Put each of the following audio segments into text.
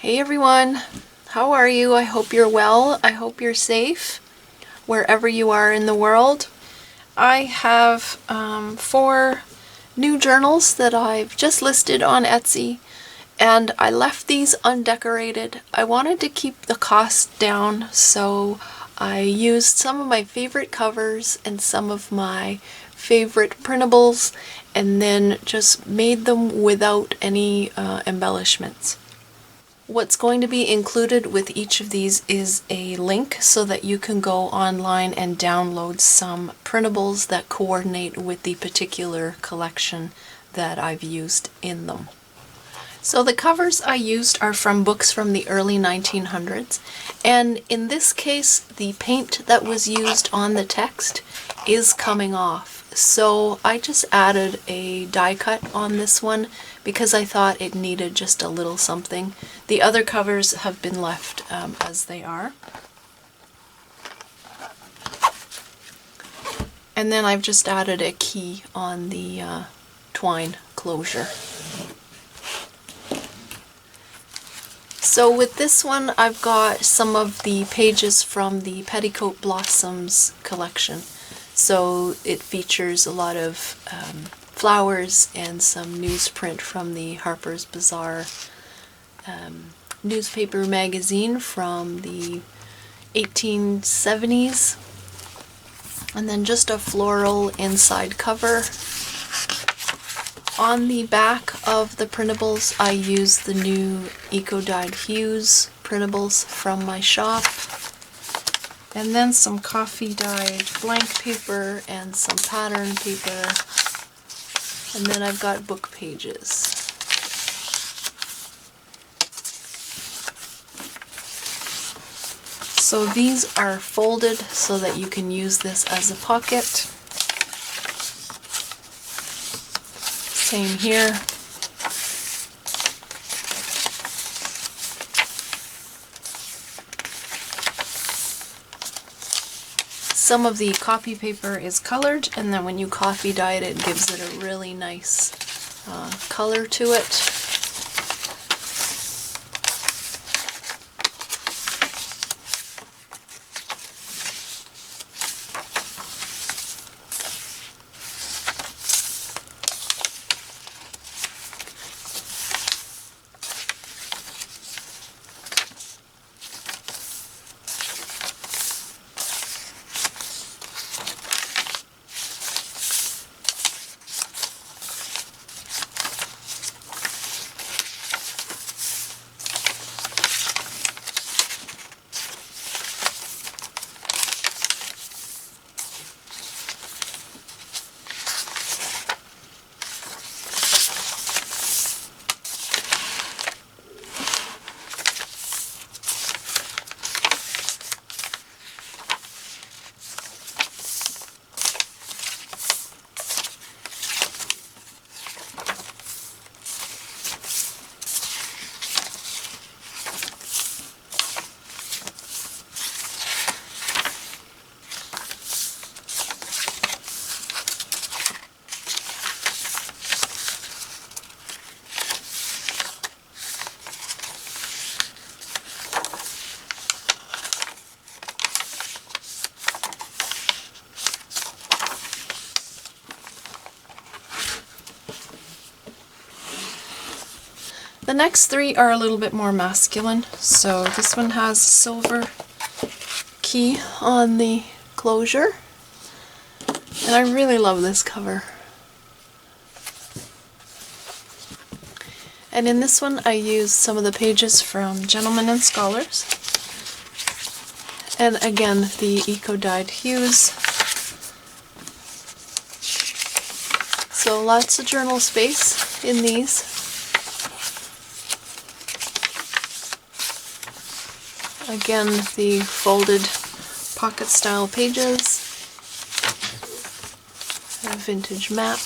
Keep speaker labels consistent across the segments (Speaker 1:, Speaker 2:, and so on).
Speaker 1: Hey everyone, how are you? I hope you're well. I hope you're safe wherever you are in the world. I have 4 new journals that I've just listed on Etsy, and I left these undecorated. I wanted to keep the cost down, so I used some of my favorite covers and some of my favorite printables, and then just made them without any embellishments. What's going to be included with each of these is a link so that you can go online and download some printables that coordinate with the particular collection that I've used in them. So the covers I used are from books from the early 1900s, and in this case the paint that was used on the text is coming off. So I just added a die cut on this one because I thought it needed just a little something. The other covers have been left as they are. And then I've just added a key on the twine closure. So with this one, I've got some of the pages from the Petticoat Blossoms collection. So it features a lot of flowers and some newsprint from the Harper's Bazaar newspaper magazine from the 1870s. And then just a floral inside cover. On the back of the printables, I used the new Eco-Dyed Hues printables from my shop. And then some coffee-dyed blank paper and some pattern paper. And then I've got book pages. So these are folded so that you can use this as a pocket. Same here. Some of the copy paper is colored, and then when you coffee dye it, it gives it a really nice color to it. The next 3 are a little bit more masculine. So this one has a silver key on the closure. And I really love this cover. And in this one I used some of the pages from Gentlemen and Scholars. And again, the Eco-Dyed Hues. So lots of journal space in these. Again, the folded pocket style pages, a vintage map,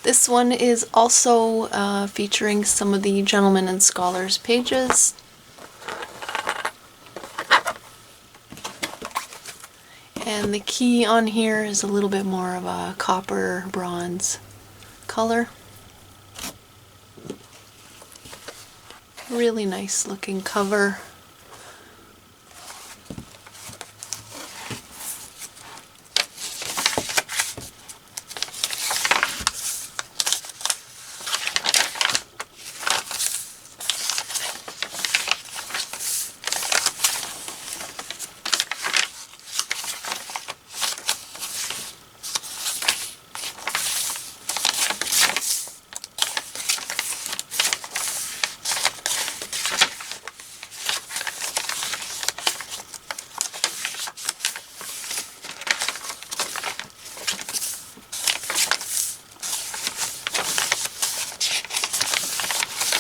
Speaker 1: This one is also featuring some of the Gentlemen and Scholars pages. And the key on here is a little bit more of a copper bronze color. Really nice looking cover.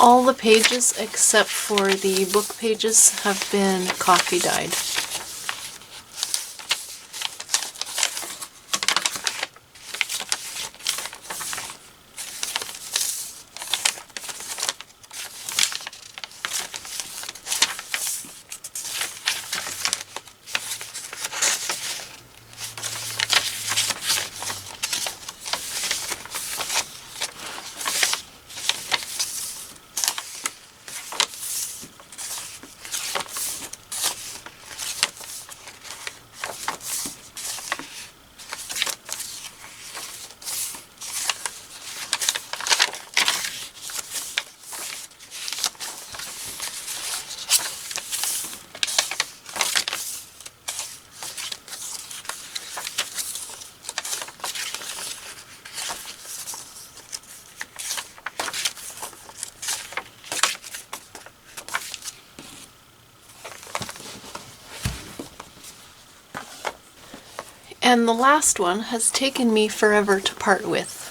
Speaker 1: All the pages except for the book pages have been coffee dyed. And the last one has taken me forever to part with.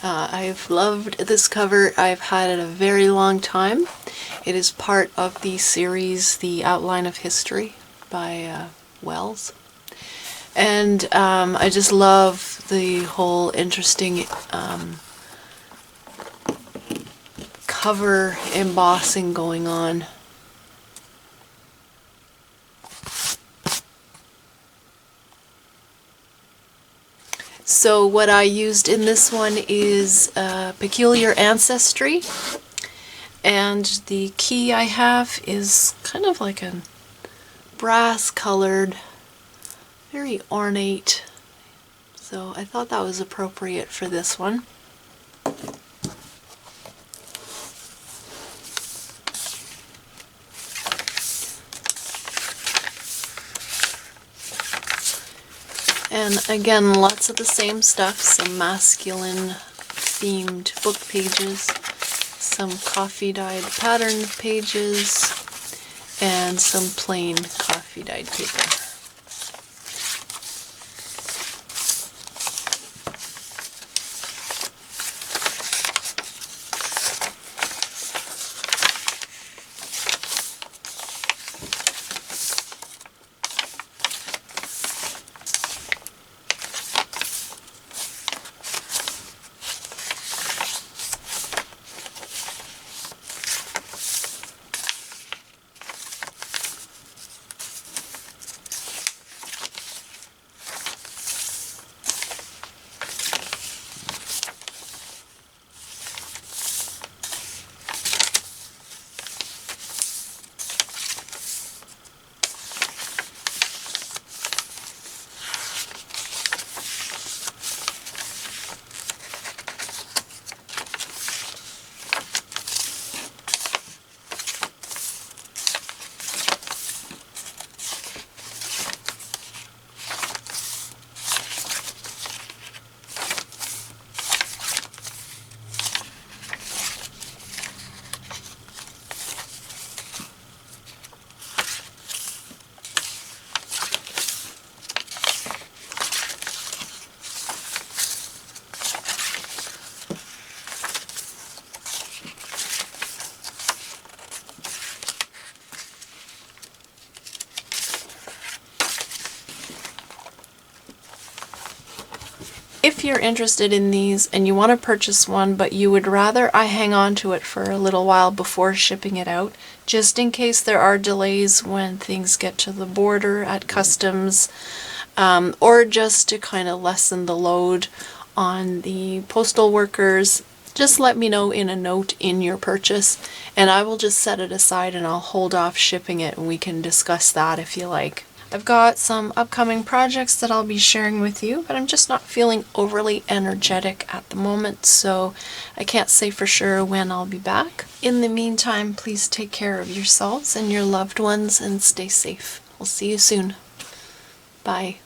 Speaker 1: I've loved this cover. I've had it a very long time. It is part of the series The Outline of History by Wells. And I just love the whole interesting cover embossing going on. So what I used in this one is Peculiar Ancestry, and the key I have is kind of like a brass colored, very ornate, so I thought that was appropriate for this one. And again, lots of the same stuff, some masculine themed book pages, some coffee dyed pattern pages, and some plain coffee dyed paper. if you're interested in these and you want to purchase one, but you would rather I hang on to it for a little while before shipping it out, just in case there are delays when things get to the border at customs, or just to kind of lessen the load on the postal workers, just let me know in a note in your purchase, and I will just set it aside and I'll hold off shipping it, and we can discuss that if you like. I've got some upcoming projects that I'll be sharing with you, but I'm just not feeling overly energetic at the moment, so I can't say for sure when I'll be back. In the meantime, please take care of yourselves and your loved ones and stay safe. We'll see you soon. Bye.